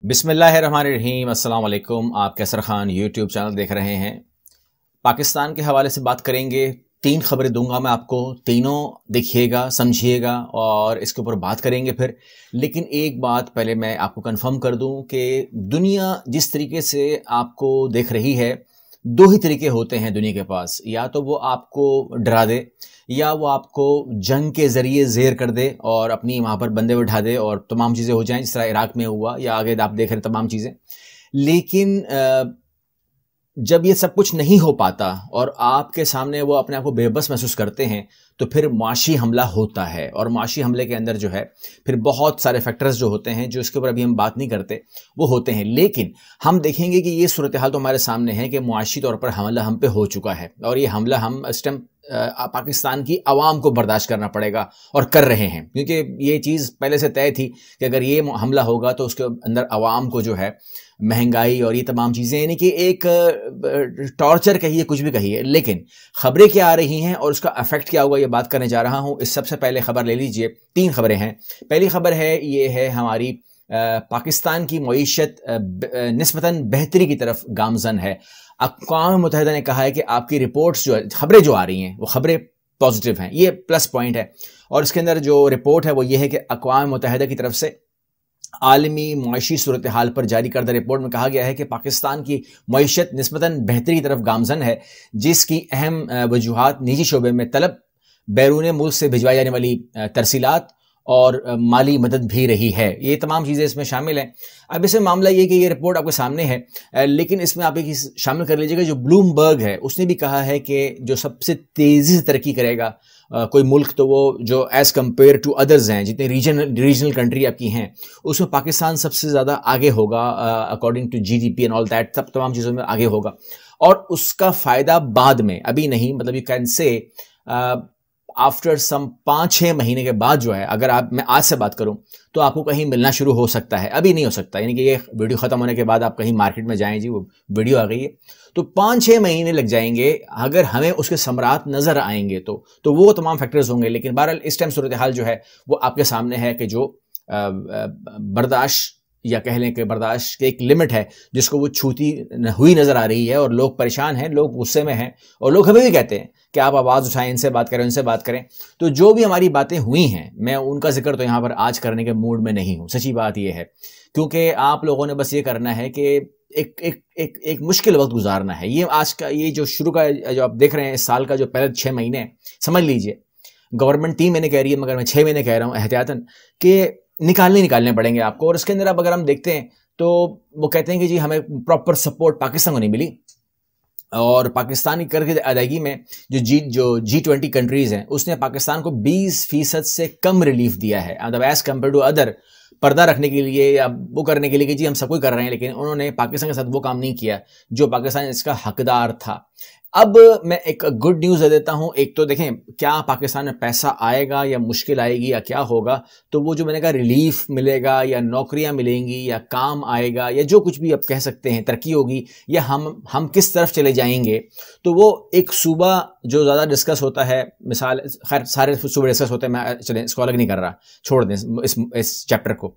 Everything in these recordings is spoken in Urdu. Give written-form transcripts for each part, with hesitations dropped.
بسم اللہ الرحمن الرحیم۔ السلام علیکم۔ آپ کیسر خان یوٹیوب چینل دیکھ رہے ہیں۔ پاکستان کے حوالے سے بات کریں گے، 3 خبریں دوں گا میں آپ کو، تینوں دیکھیے گا، سمجھیے گا اور اس کے اوپر بات کریں گے پھر۔ لیکن ایک بات پہلے میں آپ کو کنفرم کر دوں کہ دنیا جس طریقے سے آپ کو دیکھ رہی ہے، 2 ہی طریقے ہوتے ہیں دنیا کے پاس، یا تو وہ آپ کو ڈرا دے یا وہ آپ کو جنگ کے ذریعے زیر کر دے اور اپنی وہاں پر بندے اٹھا دے اور تمام چیزیں ہو جائیں، جس طرح عراق میں ہوا یا آگے آپ دیکھ رہے تمام چیزیں۔ لیکن جب یہ سب کچھ نہیں ہو پاتا اور آپ کے سامنے وہ اپنے آپ کو بے بس محسوس کرتے ہیں تو پھر معاشی حملہ ہوتا ہے، اور معاشی حملے کے اندر جو ہے پھر بہت سارے فیکٹرز جو ہوتے ہیں جو اس کے اوپر ابھی ہم بات نہیں کرتے وہ ہوتے ہیں۔ لیکن ہم دیکھیں گے کہ یہ صورتحال تو ہمارے سامنے ہے کہ معاشی طور پر حملہ ہم پہ ہو چکا ہے، اور یہ حملہ ہم اس ٹائم پاکستان کی عوام کو برداشت کرنا پڑے گا اور کر رہے ہیں، کیونکہ یہ چیز پہلے سے طے تھی کہ اگر یہ حملہ ہوگا تو اس کے اندر عوام کو جو ہے مہنگائی اور یہ تمام چیزیں، یعنی کہ ایک ٹارچر کہیے، کچھ بھی کہیے۔ لیکن خبریں کیا آ رہی ہیں اور اس کا افیکٹ کیا ہوگا، یہ بات کرنے جا رہا ہوں۔ اس سب سے پہلے خبر لے لیجئے، 3 خبریں ہیں۔ پہلی خبر ہے، یہ ہے ہماری پاکستان کی معیشت نسبتاً بہتری کی طرف گامزن ہے۔ اقوام متحدہ نے کہا ہے کہ آپ کی رپورٹس جو خبریں جو آ رہی ہیں وہ خبریں پازیٹیو ہیں، یہ پلس پوائنٹ ہے۔ اور اس کے اندر جو رپورٹ ہے وہ یہ ہے کہ اقوام متحدہ کی طرف سے عالمی معاشی صورتحال پر جاری کردہ رپورٹ میں کہا گیا ہے کہ پاکستان کی معیشت نسبتاً بہتری کی طرف گامزن ہے، جس کی اہم وجوہات نجی شعبے میں طلب، بیرون ملک سے بھجوائی جانے والی ترسیلات اور مالی مدد بھی رہی ہے۔ یہ تمام چیزیں اس میں شامل ہیں۔ اب اس میں معاملہ یہ کہ یہ رپورٹ آپ کے سامنے ہے، لیکن اس میں آپ ایک شامل کر لیجیے گا، جو بلومبرگ ہے اس نے بھی کہا ہے کہ جو سب سے تیزی سے ترقی کرے گا کوئی ملک تو وہ جو ایز کمپیئر ٹو ادرز ہیں، جتنے ریجنل کنٹری آپ کی ہیں، اس میں پاکستان سب سے زیادہ آگے ہوگا according to G D P and all that, سب تمام چیزوں میں آگے ہوگا، اور اس کا فائدہ بعد میں، ابھی نہیں، مطلب you can say after some 5-6 مہینے کے بعد جو ہے، اگر میں آج سے بات کروں تو آپ کو کہیں ملنا شروع ہو سکتا ہے، ابھی نہیں ہو سکتا، یعنی کہ یہ ویڈیو ختم ہونے کے بعد آپ کہیں مارکیٹ میں جائیں، جی وہ ویڈیو آ گئی ہے، تو 5-6 مہینے لگ جائیں گے اگر ہمیں اس کے ثمرات نظر آئیں گے تو وہ تمام فیکٹرز ہوں گے۔ لیکن بہرحال اس ٹائم صورتحال جو ہے وہ آپ کے سامنے ہے کہ جو برداشت، یا کہہ لیں کہ برداشت کی ایک لمٹ ہے جس کو وہ چھوتی ہوئی نظر آ رہی ہے، اور لوگ پریشان ہیں، لوگ غصے میں ہیں، اور لوگ ہمیں بھی کہتے ہیں کہ آپ آواز اٹھائیں، ان سے بات کریں، ان سے بات کریں۔ تو جو بھی ہماری باتیں ہوئی ہیں، میں ان کا ذکر تو یہاں پر آج کرنے کے موڈ میں نہیں ہوں، سچی بات یہ ہے، کیونکہ آپ لوگوں نے بس یہ کرنا ہے کہ ایک مشکل وقت گزارنا ہے۔ یہ آج کا یہ جو شروع کا جو آپ دیکھ رہے ہیں، اس سال کا جو پہلے 6 مہینے ہیں، سمجھ لیجئے گورنمنٹ 3 مہینے کہہ رہی ہے، مگر میں 6 مہینے کہہ رہا ہوں احتیاطاً، کہ نکالنے پڑیں گے آپ کو۔ اور اس کے اندر اب اگر ہم دیکھتے ہیں تو وہ کہتے ہیں کہ جی ہمیں پراپر سپورٹ پاکستان کو نہیں ملی، اور پاکستان کی قرض کی ادائیگی میں جو G20 کنٹریز ہیں، اس نے پاکستان کو 20% سے کم ریلیف دیا ہے، مطلب ایز کمپیئر ٹو ادر، پردہ رکھنے کے لیے یا وہ کرنے کے لیے کہ جی ہم سب کوئی کر رہے ہیں، لیکن انہوں نے پاکستان کے ساتھ وہ کام نہیں کیا جو پاکستان اس کا حقدار تھا۔ اب میں ایک گڈ نیوز دے دیتا ہوں۔ ایک تو دیکھیں کیا پاکستان میں پیسہ آئے گا یا مشکل آئے گی یا کیا ہوگا، تو وہ جو میں نے کہا ریلیف ملے گا یا نوکریاں ملیں گی یا کام آئے گا یا جو کچھ بھی آپ کہہ سکتے ہیں، ترقی ہوگی، یا ہم کس طرف چلے جائیں گے، تو وہ ایک صوبہ جو زیادہ ڈسکس ہوتا ہے، مثال خیر سارے صوبے ڈسکس ہوتے ہیں، میں چلیں اس کو الگ نہیں کر رہا، چھوڑ دیں اس چیپٹر کو،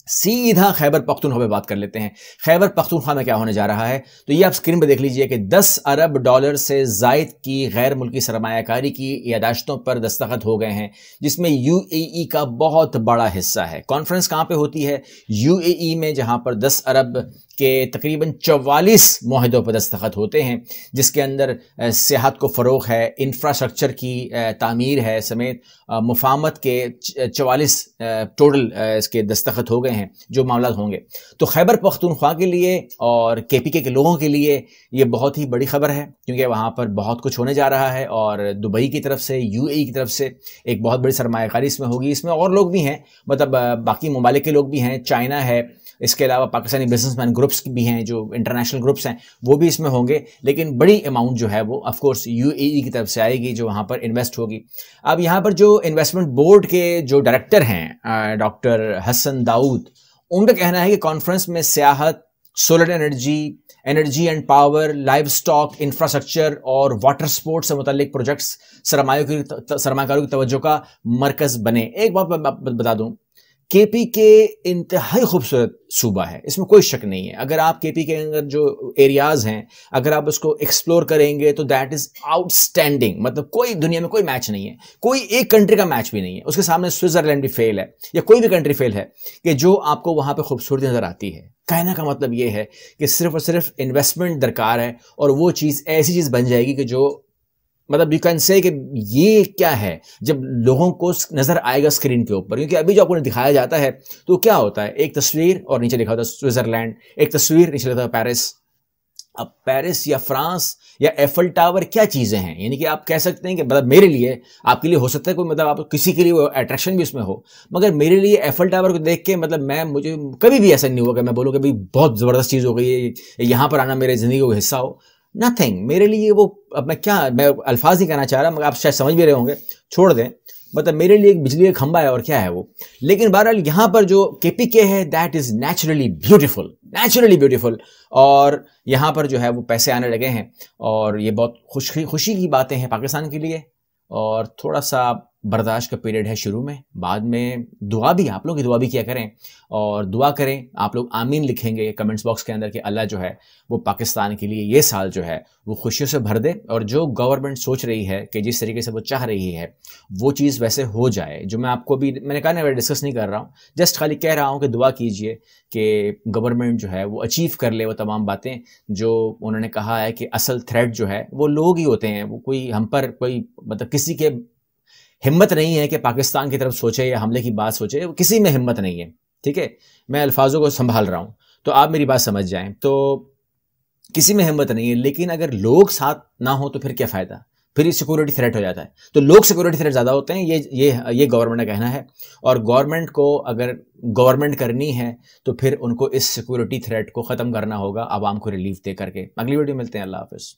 سیدھا خیبر پختونخوا پہ بات کر لیتے ہیں۔ خیبر پختونخوا میں کیا ہونے جا رہا ہے، تو یہ آپ اسکرین پہ دیکھ لیجئے کہ 10 ارب ڈالر سے زائد کی غیر ملکی سرمایہ کاری کی یادداشتوں پر دستخط ہو گئے ہیں، جس میں UAE کا بہت بڑا حصہ ہے۔ کانفرنس کہاں پہ ہوتی ہے؟ UAE میں، جہاں پر 10 ارب کے تقریباً 44 معاہدوں پر دستخط ہوتے ہیں، جس کے اندر سیاحت کو فروغ ہے، انفراسٹرکچر کی تعمیر ہے، سمیت مفاہمت کے 44 ٹوٹل اس کے دستخط ہو گئے ہیں جو معاملات ہوں گے۔ تو خیبر پختونخوا کے لیے اور KPK کے لوگوں کے لیے یہ بہت ہی بڑی خبر ہے، کیونکہ وہاں پر بہت کچھ ہونے جا رہا ہے، اور دبئی کی طرف سے، UAE کی طرف سے ایک بہت بڑی سرمایہ کاری اس میں ہوگی۔ اس میں اور لوگ بھی ہیں، مطلب باقی ممالک کے لوگ بھی ہیں، چائنا ہے، اس کے علاوہ پاکستانی بزنس مین گروپس بھی ہیں، جو انٹرنیشنل گروپس ہیں وہ بھی اس میں ہوں گے، لیکن بڑی اماؤنٹ جو ہے وہ آف کورس UAE کی طرف سے آئے گی جو وہاں پر انویسٹ ہوگی۔ اب یہاں پر جو انویسٹمنٹ بورڈ کے جو ڈائریکٹر ہیں ڈاکٹر حسن داؤد، ان کا کہنا ہے کہ کانفرنس میں سیاحت، solar energy and power, live stock, infrastructure اور واٹر سپورٹ سے متعلق پروجیکٹس سرمایہ کاروں کی توجہ کا مرکز بنے۔ ایک بات میں بتا دوں کے پی کے انتہائی خوبصورت صوبہ ہے، اس میں کوئی شک نہیں ہے. اگر آپ کے پی کے اندر جو ایریاز ہیں اگر آپ اس کو ایکسپلور کریں گے تو دیٹ از آؤٹ اسٹینڈنگ. مطلب کوئی دنیا میں کوئی میچ نہیں ہے، کوئی ایک کنٹری کا میچ بھی نہیں ہے. اس کے سامنے سوئٹزرلینڈ بھی فیل ہے یا کوئی بھی کنٹری فیل ہے کہ جو آپ کو وہاں پہ خوبصورتی نظر آتی ہے. کہنے کا مطلب یہ ہے کہ صرف اور صرف انویسٹمنٹ درکار ہے اور وہ چیز ایسی چیز بن جائے گی کہ جو مطلب یو کین سے کہ یہ کیا ہے جب لوگوں کو نظر آئے گا اسکرین کے اوپر. کیونکہ ابھی جو آپ کو دکھایا جاتا ہے تو کیا ہوتا ہے، ایک تصویر اور نیچے لکھا ہوتا ہے سوئٹزرلینڈ، ایک تصویر نیچے لکھا ہوتا ہے پیرس. اب پیرس یا فرانس یا ایفل ٹاور کیا چیزیں ہیں؟ یعنی کہ آپ کہہ سکتے ہیں کہ مطلب میرے لیے، آپ کے لیے ہو سکتا ہے کوئی مطلب آپ کسی کے لیے وہ اٹریکشن بھی اس میں ہو، مگر میرے لیے ایفل ٹاور کو دیکھ کے مطلب مجھے کبھی بھی ایسا نہیں ہوا کہ میں بولوں کہ بھائی بہت زبردست چیز ہو گئی ہے، یہاں پر آنا میرے زندگی کا حصہ ہو. نتھنگ. میرے لیے وہ اب میں الفاظ نہیں کہنا چاہ رہا مگر آپ شاید سمجھ بھی رہے ہوں گے، چھوڑ دیں. مطلب میرے لیے ایک بجلی کا کھمبا ہے اور کیا ہے وہ. لیکن بہرحال یہاں پر جو کے پی کے ہے دیٹ از نیچرلی بیوٹیفل. اور یہاں پر جو ہے وہ پیسے آنے لگے ہیں اور یہ بہت خوشی کی باتیں ہیں پاکستان کے لیے. اور تھوڑا سا برداشت کا پیریڈ ہے شروع میں، بعد میں دعا بھی، آپ لوگ کی دعا بھی کیا کریں اور دعا کریں. آپ لوگ آمین لکھیں گے کمنٹس باکس کے اندر کہ اللہ جو ہے وہ پاکستان کے لیے یہ سال جو ہے وہ خوشیوں سے بھر دے اور جو گورنمنٹ سوچ رہی ہے کہ جس طریقے سے وہ چاہ رہی ہے وہ چیز ویسے ہو جائے. جو میں آپ کو بھی میں نے کہا نا ڈسکس نہیں کر رہا ہوں، جسٹ خالی کہہ رہا ہوں کہ دعا کیجئے کہ گورنمنٹ جو ہے وہ اچیو کر لے وہ تمام باتیں جو انہوں نے کہا ہے. کہ اصل تھریٹ جو ہے وہ لوگ ہی ہوتے ہیں، وہ کوئی ہم پر کوئی مطلب کسی کے ہمت نہیں ہے کہ پاکستان کی طرف سوچے یا حملے کی بات سوچے، کسی میں ہمت نہیں ہے. ٹھیک ہے، میں الفاظوں کو سنبھال رہا ہوں تو آپ میری بات سمجھ جائیں. تو کسی میں ہمت نہیں ہے، لیکن اگر لوگ ساتھ نہ ہو تو پھر کیا فائدہ، پھر یہ سیکورٹی تھریٹ ہو جاتا ہے. تو لوگ سیکورٹی تھریٹ زیادہ ہوتے ہیں، یہ گورنمنٹ کا کہنا ہے. اور گورنمنٹ کو اگر گورنمنٹ کرنی ہے تو پھر ان کو اس سیکورٹی تھریٹ کو ختم کرنا ہوگا عوام کو ریلیف دے کر کے. اگلی ویڈیو ملتے ہیں، اللہ حافظ.